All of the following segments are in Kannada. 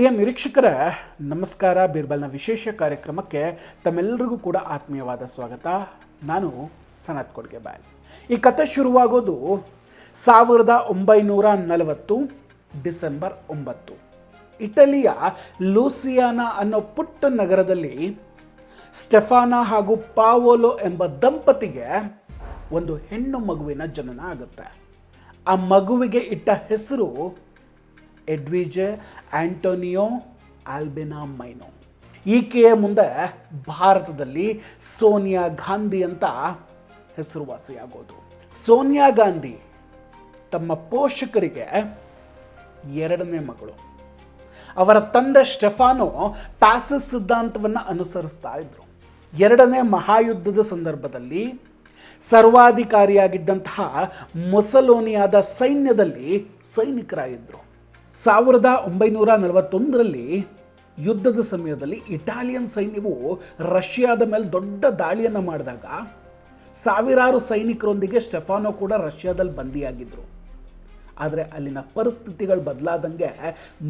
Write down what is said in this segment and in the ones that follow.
ಪ್ರಿಯ ನಿರೀಕ್ಷಕರ ನಮಸ್ಕಾರ. ಬೀರ್ಬಲ್ನ ವಿಶೇಷ ಕಾರ್ಯಕ್ರಮಕ್ಕೆ ತಮ್ಮೆಲ್ಲರಿಗೂ ಕೂಡ ಆತ್ಮೀಯವಾದ ಸ್ವಾಗತ. ನಾನು ಸನತ್ ಕೊಡ್ಗೆಬಾಲ್. ಈ ಕಥೆ ಶುರುವಾಗೋದು 1940 ಡಿಸೆಂಬರ್ 9. ಇಟಲಿಯ ಲೂಸಿಯಾನಾ ಅನ್ನೋ ಪುಟ್ಟ ನಗರದಲ್ಲಿ ಸ್ಟೆಫಾನಾ ಹಾಗೂ ಪಾವೋಲೋ ಎಂಬ ದಂಪತಿಗೆ ಒಂದು ಹೆಣ್ಣು ಮಗುವಿನ ಜನನ ಆಗುತ್ತೆ. ಆ ಮಗುವಿಗೆ ಇಟ್ಟ ಹೆಸರು ಎಡ್ವಿಜೆ ಆಂಟೋನಿಯೋ ಆಲ್ಬೆನಾ ಮೈನೋ. ಈಕೆಯ ಮುಂದೆ ಭಾರತದಲ್ಲಿ ಸೋನಿಯಾ ಗಾಂಧಿ ಅಂತ ಹೆಸರುವಾಸಿಯಾಗೋದು. ಸೋನಿಯಾ ಗಾಂಧಿ ತಮ್ಮ ಪೋಷಕರಿಗೆ ಎರಡನೇ ಮಗಳು. ಅವರ ತಂದೆ ಸ್ಟೆಫಾನೋ ಪ್ಯಾಸಿಸ್ ಸಿದ್ಧಾಂತವನ್ನು ಅನುಸರಿಸ್ತಾ ಇದ್ರು. ಎರಡನೇ ಮಹಾಯುದ್ಧದ ಸಂದರ್ಭದಲ್ಲಿ ಸರ್ವಾಧಿಕಾರಿಯಾಗಿದ್ದಂತಹ ಮುಸಲೋನಿಯಾದ ಸೈನ್ಯದಲ್ಲಿ ಸೈನಿಕರಾಗಿದ್ದರು. 1941ರಲ್ಲಿ ಯುದ್ಧದ ಸಮಯದಲ್ಲಿ ಇಟಾಲಿಯನ್ ಸೈನ್ಯವು ರಷ್ಯಾದ ಮೇಲೆ ದೊಡ್ಡ ದಾಳಿಯನ್ನು ಮಾಡಿದಾಗ ಸಾವಿರಾರು ಸೈನಿಕರೊಂದಿಗೆ ಸ್ಟೆಫಾನೋ ಕೂಡ ರಷ್ಯಾದಲ್ಲಿ ಬಂದಿಯಾಗಿದ್ದರು. ಆದರೆ ಅಲ್ಲಿನ ಪರಿಸ್ಥಿತಿಗಳು ಬದಲಾದಂಗೆ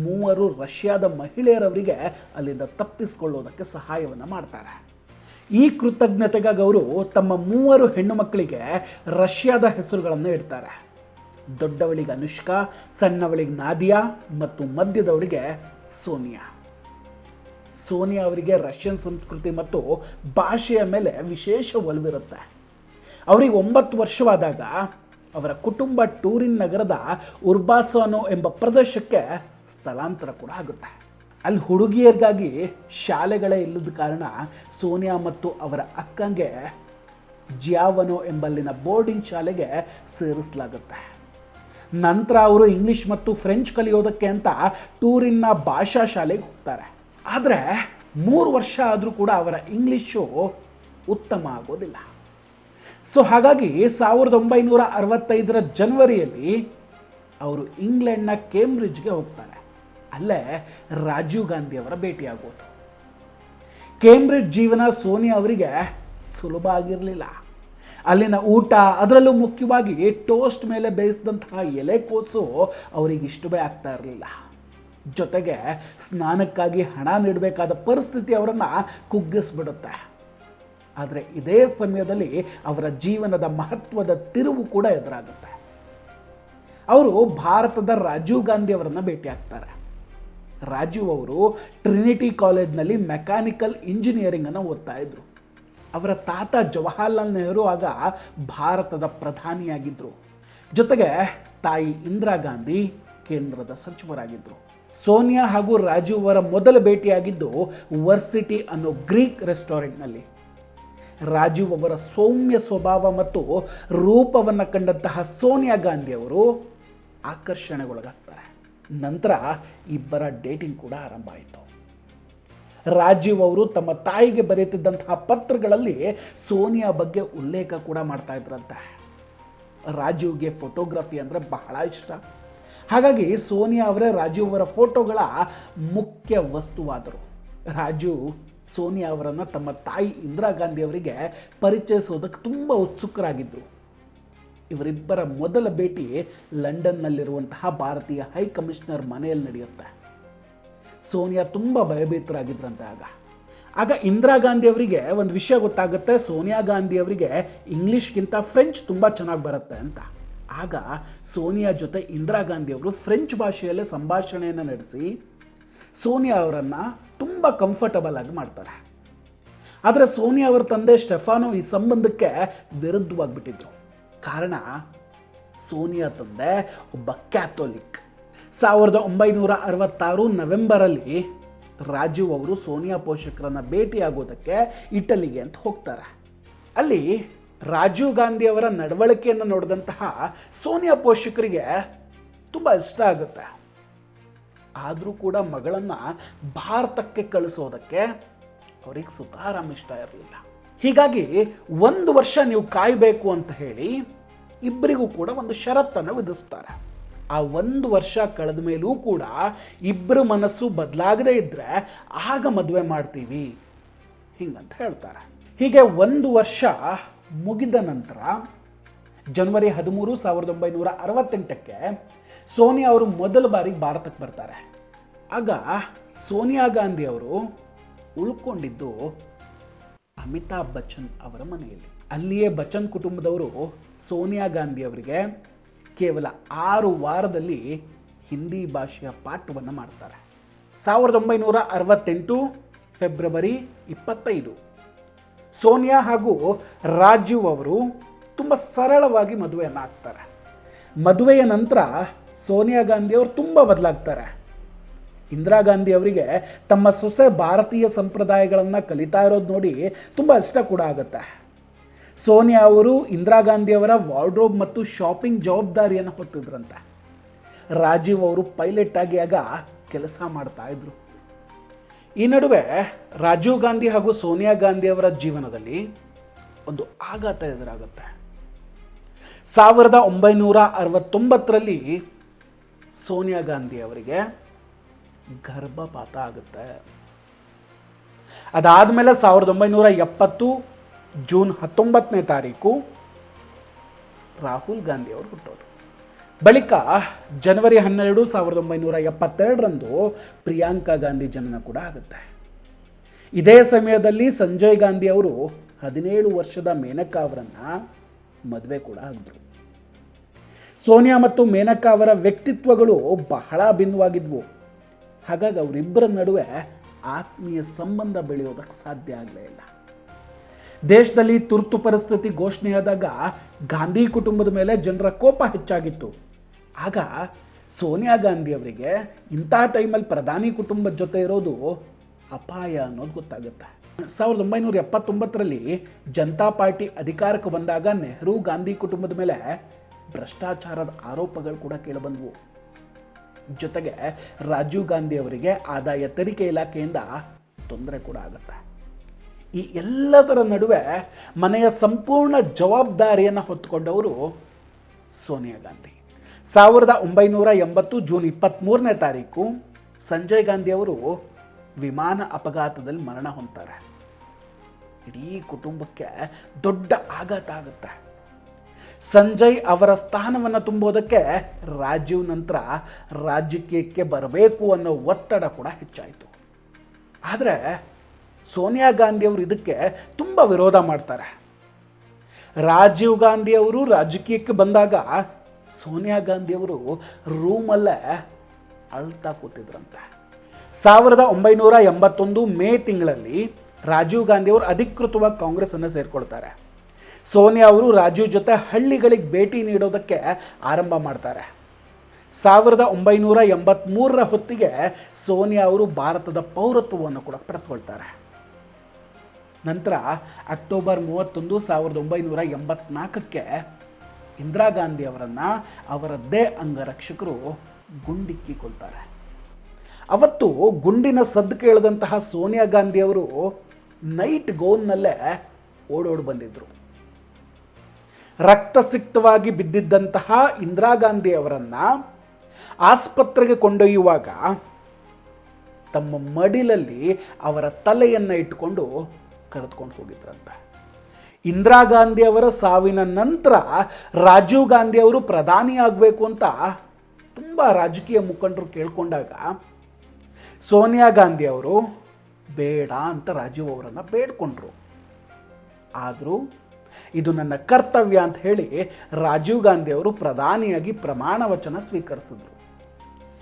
ಮೂವರು ರಷ್ಯಾದ ಮಹಿಳೆಯರವರಿಗೆ ಅಲ್ಲಿಂದ ತಪ್ಪಿಸಿಕೊಳ್ಳೋದಕ್ಕೆ ಸಹಾಯವನ್ನು ಮಾಡ್ತಾರೆ. ಈ ಕೃತಜ್ಞತೆಗಾಗಿ ಅವರು ತಮ್ಮ ಮೂವರು ಹೆಣ್ಣು ಮಕ್ಕಳಿಗೆ ರಷ್ಯಾದ ಹೆಸರುಗಳನ್ನು ಇಡ್ತಾರೆ. ದೊಡ್ಡವಳಿಗೆ ಅನುಷ್ಕಾ, ಸಣ್ಣವಳಿಗೆ ನಾದಿಯಾ ಮತ್ತು ಮಧ್ಯದವಳಿಗೆ ಸೋನಿಯಾ. ಸೋನಿಯಾ ಅವರಿಗೆ ರಷ್ಯನ್ ಸಂಸ್ಕೃತಿ ಮತ್ತು ಭಾಷೆಯ ಮೇಲೆ ವಿಶೇಷ ಒಲವಿರುತ್ತೆ. ಅವರಿಗೆ 9 ವರ್ಷವಾದಾಗ ಅವರ ಕುಟುಂಬ ಟೂರಿನ್ ನಗರದ ಉರ್ಬಾಸಾನೋ ಎಂಬ ಪ್ರದೇಶಕ್ಕೆ ಸ್ಥಳಾಂತರ ಕೂಡ ಆಗುತ್ತೆ. ಅಲ್ಲಿ ಹುಡುಗಿಯರಿಗಾಗಿ ಶಾಲೆಗಳೇ ಇಲ್ಲದ ಕಾರಣ ಸೋನಿಯಾ ಮತ್ತು ಅವರ ಅಕ್ಕಂಗೆ ಜಿಯಾವನೋ ಎಂಬಲ್ಲಿನ ಬೋರ್ಡಿಂಗ್ ಶಾಲೆಗೆ ಸೇರಿಸಲಾಗುತ್ತೆ. ನಂತರ ಅವರು ಇಂಗ್ಲಿಷ್ ಮತ್ತು ಫ್ರೆಂಚ್ ಕಲಿಯೋದಕ್ಕೆ ಅಂತ ಟೂರಿನ್ನ ಭಾಷಾ ಶಾಲೆಗೆ ಹೋಗ್ತಾರೆ. ಆದರೆ 3 ವರ್ಷ ಆದರೂ ಕೂಡ ಅವರ ಇಂಗ್ಲೀಷು ಉತ್ತಮ ಆಗೋದಿಲ್ಲ. ಹಾಗಾಗಿ 1965ರ ಜನವರಿಯಲ್ಲಿ ಅವರು ಇಂಗ್ಲೆಂಡ್ನ ಕೇಂಬ್ರಿಡ್ಜ್ಗೆ ಹೋಗ್ತಾರೆ. ಅಲ್ಲೇ ರಾಜೀವ್ ಗಾಂಧಿ ಅವರ ಭೇಟಿಯಾಗೋದು. ಕೇಂಬ್ರಿಡ್ಜ್ ಜೀವನ ಸೋನಿಯಾ ಅವರಿಗೆ ಸುಲಭ ಆಗಿರಲಿಲ್ಲ. ಅಲ್ಲಿನ ಊಟ, ಅದರಲ್ಲೂ ಮುಖ್ಯವಾಗಿ ಟೋಸ್ಟ್ ಮೇಲೆ ಬೇಯಿಸಿದಂತಹ ಎಲೆಕೋಸು ಅವರಿಗೆ ಇಷ್ಟವೇ ಆಗ್ತಾ ಇರಲಿಲ್ಲ. ಜೊತೆಗೆ ಸ್ನಾನಕ್ಕಾಗಿ ಹಣ ನೀಡಬೇಕಾದ ಪರಿಸ್ಥಿತಿ ಅವರನ್ನು ಕುಗ್ಗಿಸ್ಬಿಡುತ್ತೆ. ಆದರೆ ಇದೇ ಸಮಯದಲ್ಲಿ ಅವರ ಜೀವನದ ಮಹತ್ವದ ತಿರುವು ಕೂಡ ಎದುರಾಗುತ್ತೆ. ಅವರು ಭಾರತದ ರಾಜೀವ್ ಗಾಂಧಿ ಅವರನ್ನು ಭೇಟಿಯಾಗ್ತಾರೆ. ರಾಜೀವ್ ಅವರು ಟ್ರಿನಿಟಿ ಕಾಲೇಜ್ನಲ್ಲಿ ಮೆಕ್ಯಾನಿಕಲ್ ಇಂಜಿನಿಯರಿಂಗನ್ನು ಓದ್ತಾ ಇದ್ರು. ಅವರ ತಾತ ಜವಾಹರ್ಲಾಲ್ ನೆಹರು ಆಗ ಭಾರತದ ಪ್ರಧಾನಿಯಾಗಿದ್ದರು. ಜೊತೆಗೆ ತಾಯಿ ಇಂದಿರಾ ಗಾಂಧಿ ಕೇಂದ್ರದ ಸಚಿವರಾಗಿದ್ದರು. ಸೋನಿಯಾ ಹಾಗೂ ರಾಜೀವ್ ಅವರ ಮೊದಲ ಭೇಟಿಯಾಗಿದ್ದು ವರ್ಸಿಟಿ ಅನ್ನೋ ಗ್ರೀಕ್ ರೆಸ್ಟೋರೆಂಟ್ನಲ್ಲಿ. ರಾಜೀವ್ ಅವರ ಸೌಮ್ಯ ಸ್ವಭಾವ ಮತ್ತು ರೂಪವನ್ನು ಕಂಡಂತಹ ಸೋನಿಯಾ ಗಾಂಧಿ ಅವರು ಆಕರ್ಷಣೆಗೊಳಗಾಗ್ತಾರೆ. ನಂತರ ಇಬ್ಬರ ಡೇಟಿಂಗ್ ಕೂಡ ಆರಂಭ ಆಯಿತು. ರಾಜೀವ್ ಅವರು ತಮ್ಮ ತಾಯಿಗೆ ಬರೆಯುತ್ತಿದ್ದಂತಹ ಪತ್ರಗಳಲ್ಲಿ ಸೋನಿಯಾ ಬಗ್ಗೆ ಉಲ್ಲೇಖ ಕೂಡ ಮಾಡ್ತಾ ಇದ್ರಂತೆ. ರಾಜೀವ್ಗೆ ಫೋಟೋಗ್ರಫಿ ಅಂದರೆ ಬಹಳ ಇಷ್ಟ. ಹಾಗಾಗಿ ಸೋನಿಯಾ ಅವರೇ ರಾಜೀವ್ ಅವರ ಫೋಟೋಗಳ ಮುಖ್ಯ ವಸ್ತುವಾದರು. ರಾಜೀವ್ ಸೋನಿಯಾ ಅವರನ್ನು ತಮ್ಮ ತಾಯಿ ಇಂದಿರಾ ಗಾಂಧಿ ಅವರಿಗೆ ಪರಿಚಯಿಸೋದಕ್ಕೆ ತುಂಬ ಉತ್ಸುಕರಾಗಿದ್ದರು. ಇವರಿಬ್ಬರ ಮೊದಲ ಭೇಟಿ ಲಂಡನ್ನಲ್ಲಿರುವಂತಹ ಭಾರತೀಯ ಹೈ ಕಮಿಷನರ್ ಮನೆಯಲ್ಲಿ ನಡೆಯುತ್ತೆ. ಸೋನಿಯಾ ತುಂಬ ಭಯಭೀತರಾಗಿದ್ರಂತೆ. ಆಗ ಇಂದಿರಾ ಗಾಂಧಿ ಅವರಿಗೆ ಒಂದು ವಿಷಯ ಗೊತ್ತಾಗುತ್ತೆ. ಸೋನಿಯಾ ಗಾಂಧಿ ಅವರಿಗೆ ಇಂಗ್ಲೀಷ್ಗಿಂತ ಫ್ರೆಂಚ್ ತುಂಬ ಚೆನ್ನಾಗಿ ಬರುತ್ತೆ ಅಂತ. ಆಗ ಸೋನಿಯಾ ಜೊತೆ ಇಂದಿರಾ ಗಾಂಧಿ ಅವರು ಫ್ರೆಂಚ್ ಭಾಷೆಯಲ್ಲೇ ಸಂಭಾಷಣೆಯನ್ನು ನಡೆಸಿ ಸೋನಿಯಾ ಅವರನ್ನು ತುಂಬ ಕಂಫರ್ಟಬಲ್ ಆಗಿ ಮಾಡ್ತಾರೆ. ಆದರೆ ಸೋನಿಯಾ ಅವರ ತಂದೆ ಸ್ಟೆಫಾನೋ ಈ ಸಂಬಂಧಕ್ಕೆ ವಿರುದ್ಧವಾಗಿಬಿಟ್ಟಿದ್ರು. ಕಾರಣ ಸೋನಿಯಾ ತಂದೆ ಒಬ್ಬ ಕ್ಯಾಥೋಲಿಕ್. 1966 ನವೆಂಬರಲ್ಲಿ ರಾಜೀವ್ ಅವರು ಸೋನಿಯಾ ಪೋಷಕರನ್ನು ಭೇಟಿಯಾಗೋದಕ್ಕೆ ಇಟಲಿಗೆ ಅಂತ ಹೋಗ್ತಾರೆ. ಅಲ್ಲಿ ರಾಜೀವ್ ಗಾಂಧಿ ಅವರ ನಡವಳಿಕೆಯನ್ನು ನೋಡಿದಂತಹ ಸೋನಿಯಾ ಪೋಷಕರಿಗೆ ತುಂಬ ಇಷ್ಟ ಆಗುತ್ತೆ. ಆದರೂ ಕೂಡ ಮಗಳನ್ನು ಭಾರತಕ್ಕೆ ಕಳಿಸೋದಕ್ಕೆ ಅವ್ರಿಗೆ ಸುತಾರಾಮ್ ಇಷ್ಟ ಇರಲಿಲ್ಲ. ಹೀಗಾಗಿ 1 ವರ್ಷ ನೀವು ಕಾಯಬೇಕು ಅಂತ ಹೇಳಿ ಇಬ್ಬರಿಗೂ ಕೂಡ ಒಂದು ಷರತ್ತನ್ನು ವಿಧಿಸ್ತಾರೆ. ಆ 1 ವರ್ಷ ಕಳೆದ ಮೇಲೂ ಕೂಡ ಇಬ್ಬರ ಮನಸ್ಸು ಬದಲಾಗದೇ ಇದ್ದರೆ ಆಗ ಮದುವೆ ಮಾಡ್ತೀವಿ ಹಿಂಗಂತ ಹೇಳ್ತಾರೆ. ಹೀಗೆ 1 ವರ್ಷ ಮುಗಿದ ನಂತರ ಜನವರಿ 13, 1968ಕ್ಕೆ ಸೋನಿಯಾ ಅವರು ಮೊದಲ ಬಾರಿಗೆ ಭಾರತಕ್ಕೆ ಬರ್ತಾರೆ. ಆಗ ಸೋನಿಯಾ ಗಾಂಧಿ ಅವರು ಉಳ್ಕೊಂಡಿದ್ದು ಅಮಿತಾಬ್ ಬಚ್ಚನ್ ಅವರ ಮನೆಯಲ್ಲಿ. ಅಲ್ಲಿಯೇ ಬಚ್ಚನ್ ಕುಟುಂಬದವರು ಸೋನಿಯಾ ಗಾಂಧಿ ಅವರಿಗೆ ಕೇವಲ 6 ವಾರದಲ್ಲಿ ಹಿಂದಿ ಭಾಷೆಯ ಪಾಠವನ್ನು ಮಾಡ್ತಾರೆ. 1968 ಫೆಬ್ರವರಿ 25 ಸೋನಿಯಾ ಹಾಗೂ ರಾಜೀವ್ ಅವರು ತುಂಬ ಸರಳವಾಗಿ ಮದುವೆಯನ್ನು ಆಗ್ತಾರೆ. ಮದುವೆಯ ನಂತರ ಸೋನಿಯಾ ಗಾಂಧಿ ಅವರು ತುಂಬ ಬದಲಾಗ್ತಾರೆ. ಇಂದಿರಾ ಗಾಂಧಿ ಅವರಿಗೆ ತಮ್ಮ ಸೊಸೆ ಭಾರತೀಯ ಸಂಪ್ರದಾಯಗಳನ್ನು ಕಲಿತಾ ಇರೋದು ನೋಡಿ ತುಂಬ ಇಷ್ಟ ಕೂಡ ಆಗುತ್ತೆ. ಸೋನಿಯಾ ಅವರು ಇಂದಿರಾ ಗಾಂಧಿ ಅವರ ವಾರ್ಡ್ರೋಬ್ ಮತ್ತು ಶಾಪಿಂಗ್ ಜವಾಬ್ದಾರಿಯನ್ನು ಹೊತ್ತಿದ್ರಂತೆ. ರಾಜೀವ್ ಅವರು ಪೈಲಟ್ ಆಗಿ ಆಗ ಕೆಲಸ ಮಾಡ್ತಾ ಇದ್ರು. ಈ ನಡುವೆ ರಾಜೀವ್ ಗಾಂಧಿ ಹಾಗೂ ಸೋನಿಯಾ ಗಾಂಧಿ ಅವರ ಜೀವನದಲ್ಲಿ ಒಂದು ಆಘಾತ ಎದುರಾಗುತ್ತೆ. 1969ರಲ್ಲಿ ಸೋನಿಯಾ ಗಾಂಧಿ ಅವರಿಗೆ ಗರ್ಭಪಾತ ಆಗುತ್ತೆ. ಅದಾದಮೇಲೆ 1970 ಜೂನ್ 19ನೇ ತಾರೀಕು ರಾಹುಲ್ ಗಾಂಧಿ ಅವರು ಹುಟ್ಟೋದು. ಬಳಿಕ ಜನವರಿ 12, 1972ರಂದು ಪ್ರಿಯಾಂಕಾ ಗಾಂಧಿ ಜನನ ಕೂಡ ಆಗುತ್ತೆ. ಇದೇ ಸಮಯದಲ್ಲಿ ಸಂಜಯ್ ಗಾಂಧಿ ಅವರು 17 ವರ್ಷದ ಮೇನಕಾ ಅವರನ್ನು ಮದುವೆ ಕೂಡ ಆಗಿದ್ರು. ಸೋನಿಯಾ ಮತ್ತು ಮೇನಕಾ ಅವರ ವ್ಯಕ್ತಿತ್ವಗಳು ಬಹಳ ಭಿನ್ನವಾಗಿದ್ವು. ಹಾಗಾಗಿ ಅವರಿಬ್ಬರ ನಡುವೆ ಆತ್ಮೀಯ ಸಂಬಂಧ ಬೆಳೆಯೋದಕ್ಕೆ ಸಾಧ್ಯ ಆಗಲೇ ಇಲ್ಲ. ದೇಶದಲ್ಲಿ ತುರ್ತು ಪರಿಸ್ಥಿತಿ ಘೋಷಣೆಯಾದಾಗ ಗಾಂಧಿ ಕುಟುಂಬದ ಮೇಲೆ ಜನರ ಕೋಪ ಹೆಚ್ಚಾಗಿತ್ತು. ಆಗ ಸೋನಿಯಾ ಗಾಂಧಿ ಅವರಿಗೆ ಇಂಥ ಟೈಮಲ್ಲಿ ಪ್ರಧಾನಿ ಕುಟುಂಬದ ಜೊತೆ ಇರೋದು ಅಪಾಯ ಅನ್ನೋದು ಗೊತ್ತಾಗುತ್ತೆ. 1979ರಲ್ಲಿ ಜನತಾ ಪಾರ್ಟಿ ಅಧಿಕಾರಕ್ಕೆ ಬಂದಾಗ ನೆಹರು ಗಾಂಧಿ ಕುಟುಂಬದ ಮೇಲೆ ಭ್ರಷ್ಟಾಚಾರದ ಆರೋಪಗಳು ಕೂಡ ಕೇಳಿಬಂದವು. ಜೊತೆಗೆ ರಾಜೀವ್ ಗಾಂಧಿ ಅವರಿಗೆ ಆದಾಯ ತೆರಿಗೆ ಇಲಾಖೆಯಿಂದ ತೊಂದರೆ ಕೂಡ ಆಗುತ್ತೆ. ಈ ಎಲ್ಲದರ ನಡುವೆ ಮನೆಯ ಸಂಪೂರ್ಣ ಜವಾಬ್ದಾರಿಯನ್ನು ಹೊತ್ತುಕೊಂಡವರು ಸೋನಿಯಾ ಗಾಂಧಿ. 1980 ಜೂನ್ 23ನೇ ತಾರೀಕು ಸಂಜಯ್ ಗಾಂಧಿ ಅವರು ವಿಮಾನ ಅಪಘಾತದಲ್ಲಿ ಮರಣ ಹೊಂದ್ತಾರೆ. ಇಡೀ ಕುಟುಂಬಕ್ಕೆ ದೊಡ್ಡ ಆಘಾತ ಆಗುತ್ತೆ. ಸಂಜಯ್ ಅವರ ಸ್ಥಾನವನ್ನು ತುಂಬೋದಕ್ಕೆ ರಾಜೀವ್ ನಂತರ ರಾಜಕೀಯಕ್ಕೆ ಬರಬೇಕು ಅನ್ನೋ ಒತ್ತಡ ಕೂಡ ಹೆಚ್ಚಾಯಿತು. ಆದರೆ ಸೋನಿಯಾ ಗಾಂಧಿ ಅವರು ಇದಕ್ಕೆ ತುಂಬ ವಿರೋಧ ಮಾಡ್ತಾರೆ. ರಾಜೀವ್ ಗಾಂಧಿ ಅವರು ರಾಜಕೀಯಕ್ಕೆ ಬಂದಾಗ ಸೋನಿಯಾ ಗಾಂಧಿ ಅವರು ರೂಮಲ್ಲೇ ಅಳ್ತಾ ಕೂತಿದ್ರಂತೆ. 1981 ಮೇ ತಿಂಗಳಲ್ಲಿ ರಾಜೀವ್ ಗಾಂಧಿ ಅವರು ಅಧಿಕೃತವಾಗಿ ಕಾಂಗ್ರೆಸ್ ಅನ್ನು ಸೇರಿಕೊಳ್ತಾರೆ. ಸೋನಿಯಾ ಅವರು ರಾಜೀವ್ ಜೊತೆ ಹಳ್ಳಿಗಳಿಗೆ ಭೇಟಿ ನೀಡೋದಕ್ಕೆ ಆರಂಭ ಮಾಡ್ತಾರೆ. 1983ರ ಹೊತ್ತಿಗೆ ಸೋನಿಯಾ ಅವರು ಭಾರತದ ಪೌರತ್ವವನ್ನು ಕೂಡ ಪಡೆದುಕೊಳ್ತಾರೆ. ನಂತರ ಅಕ್ಟೋಬರ್ 31, 1984ಕ್ಕೆ ಇಂದಿರಾ ಗಾಂಧಿ ಅವರನ್ನು ಅವರದ್ದೇ ಅಂಗರಕ್ಷಕರು ಗುಂಡಿಕ್ಕಿಕೊಳ್ತಾರೆ. ಅವತ್ತು ಗುಂಡಿನ ಸದ್ದು ಕೇಳಿದಂತಹ ಸೋನಿಯಾ ಗಾಂಧಿ ಅವರು ನೈಟ್ ಗೌನ್ನಲ್ಲೇ ಓಡೋಡಿ ಬಂದಿದ್ದರು. ರಕ್ತಸಿಕ್ತವಾಗಿ ಬಿದ್ದಿದ್ದಂತಹ ಇಂದಿರಾ ಗಾಂಧಿ ಅವರನ್ನು ಆಸ್ಪತ್ರೆಗೆ ಕೊಂಡೊಯ್ಯುವಾಗ ತಮ್ಮ ಮಡಿಲಲ್ಲಿ ಅವರ ತಲೆಯನ್ನು ಇಟ್ಟುಕೊಂಡು ಕರೆದುಕೊಂಡು ಹೋಗಿದ್ರಂತೆ. ಇಂದಿರಾ ಗಾಂಧಿ ಅವರ ಸಾವಿನ ನಂತರ ರಾಜೀವ್ ಗಾಂಧಿ ಅವರು ಪ್ರಧಾನಿ ಆಗಬೇಕು ಅಂತ ತುಂಬ ರಾಜಕೀಯ ಮುಖಂಡರು ಕೇಳ್ಕೊಂಡಾಗ ಸೋನಿಯಾ ಗಾಂಧಿ ಅವರು ಬೇಡ ಅಂತ ರಾಜೀವ್ ಅವರನ್ನು ಬೇಡ್ಕೊಂಡ್ರು. ಆದರೂ ಇದು ನನ್ನ ಕರ್ತವ್ಯ ಅಂತ ಹೇಳಿ ರಾಜೀವ್ ಗಾಂಧಿ ಅವರು ಪ್ರಧಾನಿಯಾಗಿ ಪ್ರಮಾಣ ವಚನ ಸ್ವೀಕರಿಸಿದ್ರು.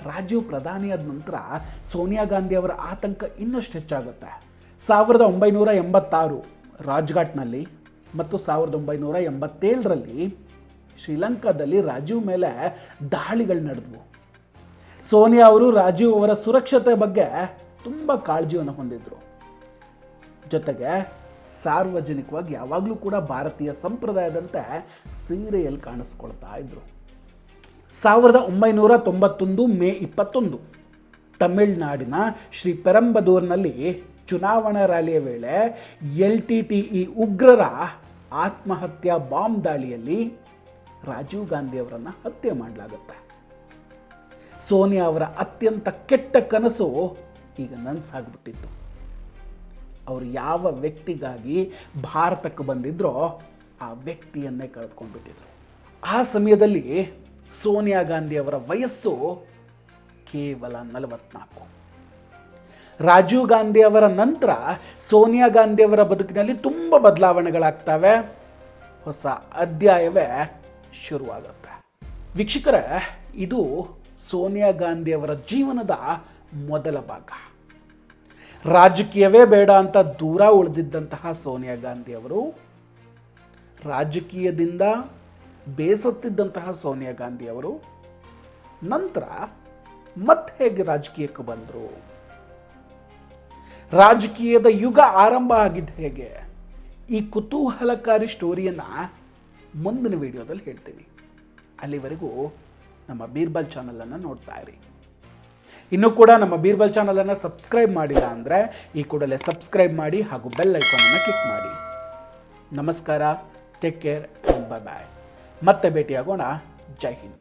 ರಾಜೀವ್ ಪ್ರಧಾನಿಯಾದ ನಂತರ ಸೋನಿಯಾ ಗಾಂಧಿ ಅವರ ಆತಂಕ ಇನ್ನಷ್ಟು ಹೆಚ್ಚಾಗುತ್ತೆ. 1986 ರಾಜ್ಘಾಟ್ನಲ್ಲಿ ಮತ್ತು 1987ರಲ್ಲಿ ಶ್ರೀಲಂಕಾದಲ್ಲಿ ರಾಜೀವ್ ಮೇಲೆ ದಾಳಿಗಳು ನಡೆದವು. ಸೋನಿಯಾ ಅವರು ರಾಜೀವ್ ಅವರ ಸುರಕ್ಷತೆ ಬಗ್ಗೆ ತುಂಬ ಕಾಳಜಿಯನ್ನು ಹೊಂದಿದ್ರು. ಜೊತೆಗೆ ಸಾರ್ವಜನಿಕವಾಗಿ ಯಾವಾಗಲೂ ಕೂಡ ಭಾರತೀಯ ಸಂಪ್ರದಾಯದಂತೆ ಸೀರೆಯಲ್ಲಿ ಕಾಣಿಸ್ಕೊಳ್ತಾ ಇದ್ರು. 1991 ಮೇ 21 ತಮಿಳುನಾಡಿನ ಶ್ರೀ ಪೆರಂಬದೂರಿನಲ್ಲಿ ಚುನಾವಣಾ ರ್ಯಾಲಿಯ ವೇಳೆ LTTE ಉಗ್ರರ ಆತ್ಮಹತ್ಯಾ ಬಾಂಬ್ ದಾಳಿಯಲ್ಲಿ ರಾಜೀವ್ ಗಾಂಧಿ ಅವರನ್ನು ಹತ್ಯೆ ಮಾಡಲಾಗುತ್ತೆ. ಸೋನಿಯಾ ಅವರ ಅತ್ಯಂತ ಕೆಟ್ಟ ಕನಸು ಈಗ ನನಸಾಗ್ಬಿಟ್ಟಿತ್ತು. ಅವರು ಯಾವ ವ್ಯಕ್ತಿಗಾಗಿ ಭಾರತಕ್ಕೆ ಬಂದಿದ್ರೋ ಆ ವ್ಯಕ್ತಿಯನ್ನೇ ಕಳೆದುಕೊಂಡ್ಬಿಟ್ಟಿದ್ರು. ಆ ಸಮಯದಲ್ಲಿ ಸೋನಿಯಾ ಗಾಂಧಿ ಅವರ ವಯಸ್ಸು ಕೇವಲ 44. ರಾಜೀವ್ ಗಾಂಧಿ ಅವರ ನಂತರ ಸೋನಿಯಾ ಗಾಂಧಿ ಅವರ ಬದುಕಿನಲ್ಲಿ ತುಂಬ ಬದಲಾವಣೆಗಳಾಗ್ತವೆ. ಹೊಸ ಅಧ್ಯಾಯವೇ ಶುರುವಾಗುತ್ತೆ. ವೀಕ್ಷಕರೇ, ಇದು ಸೋನಿಯಾ ಗಾಂಧಿ ಅವರ ಜೀವನದ ಮೊದಲ ಭಾಗ. ರಾಜಕೀಯವೇ ಬೇಡ ಅಂತ ದೂರ ಉಳಿದಿದ್ದಂತಹ ಸೋನಿಯಾ ಗಾಂಧಿ ಅವರು, ರಾಜಕೀಯದಿಂದ ಬೇಸತ್ತಿದ್ದಂತಹ ಸೋನಿಯಾ ಗಾಂಧಿ ಅವರು ನಂತರ ಮತ್ತೆ ಹೇಗೆ ರಾಜಕೀಯಕ್ಕೆ ಬಂದರು, ರಾಜಕೀಯದ ಯುಗ ಆರಂಭ ಆಗಿದ್ದು ಹೇಗೆ, ಈ ಕುತೂಹಲಕಾರಿ ಸ್ಟೋರಿಯನ್ನು ಮುಂದಿನ ವಿಡಿಯೋದಲ್ಲಿ ಹೇಳ್ತೀನಿ. ಅಲ್ಲಿವರೆಗೂ ನಮ್ಮ ಬೀರ್ಬಲ್ ಚಾನಲನ್ನು ನೋಡ್ತಾ ಇರಿ. ಇನ್ನೂ ಕೂಡ ನಮ್ಮ ಬೀರ್ಬಲ್ ಚಾನಲನ್ನು ಸಬ್ಸ್ಕ್ರೈಬ್ ಮಾಡಿಲ್ಲ ಅಂದರೆ ಈ ಕೂಡಲೇ ಸಬ್ಸ್ಕ್ರೈಬ್ ಮಾಡಿ ಹಾಗೂ ಬೆಲ್ ಐಕಾನನ್ನು ಕ್ಲಿಕ್ ಮಾಡಿ. ನಮಸ್ಕಾರ, ಟೇಕ್ ಕೇರ್, ಬಾಯ್ ಬಾಯ್. ಮತ್ತೆ ಭೇಟಿಯಾಗೋಣ. ಜೈ ಹಿಂದ್.